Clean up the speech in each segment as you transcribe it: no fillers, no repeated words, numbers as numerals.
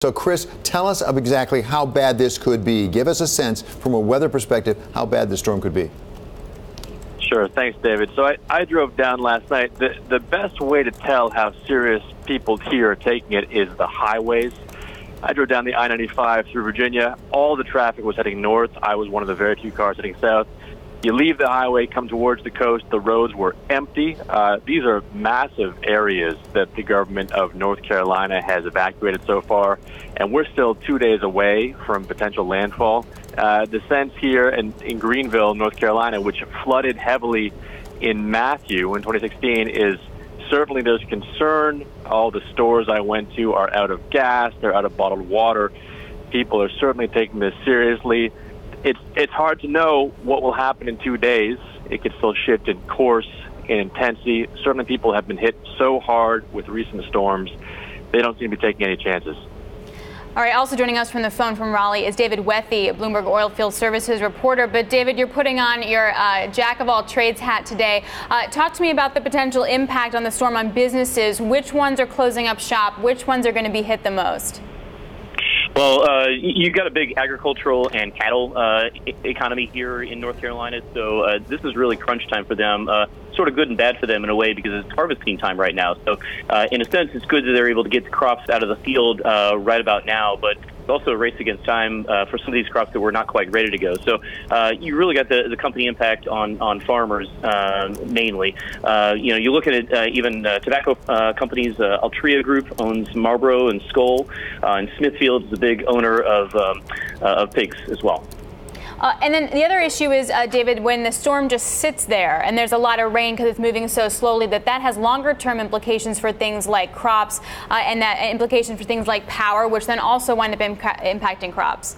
So, Chris, tell us of exactly how bad this could be. Give us a sense from a weather perspective how bad the storm could be. Sure. Thanks, David. So I drove down last night. The best way to tell how serious people here are taking it is the highways. I drove down the I-95 through Virginia. All the traffic was heading north. I was one of the very few cars heading south. You leave the highway, come towards the coast, the roads were empty. These are massive areas that the government of North Carolina has evacuated so far, and we're still 2 days away from potential landfall. The sense here in Greenville, North Carolina, which flooded heavily in Matthew in 2016, is certainly there's concern. All the stores I went to are out of gas, they're out of bottled water. People are certainly taking this seriously. It's hard to know what will happen in 2 days. It could still shift in course, in intensity. Certainly people have been hit so hard with recent storms, they don't seem to be taking any chances. All right, also joining us from the phone from Raleigh is David Wethe, Bloomberg Oilfield Services reporter. But David, you're putting on your jack-of-all-trades hat today. Talk to me about the potential impact on the storm on businesses. Which ones are closing up shop? Which ones are going to be hit the most? Well, you've got a big agricultural and cattle economy here in North Carolina, so this is really crunch time for them. Sort of good and bad for them in a way because it's harvesting time right now. So in a sense, it's good that they're able to get the crops out of the field right about now, but it's also a race against time for some of these crops that were not quite ready to go. So you really got the company impact on farmers mainly. You look at it, even tobacco companies. Altria Group owns Marlboro and Skoal, and Smithfield is a big owner of pigs as well. And then the other issue is, David, when the storm just sits there and there's a lot of rain because it's moving so slowly, that has longer-term implications for things like crops and that implication for things like power, which then also wind up impacting crops.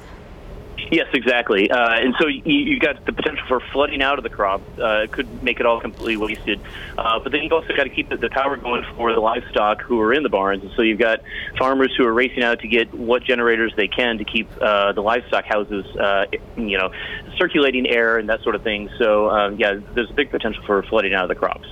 Yes, exactly. And so you've got the potential for flooding out of the crops. It could make it all completely wasted. But then you've also got to keep the power going for the livestock who are in the barns. And so you've got farmers who are racing out to get what generators they can to keep the livestock houses, circulating air and that sort of thing. So, yeah, there's a big potential for flooding out of the crops.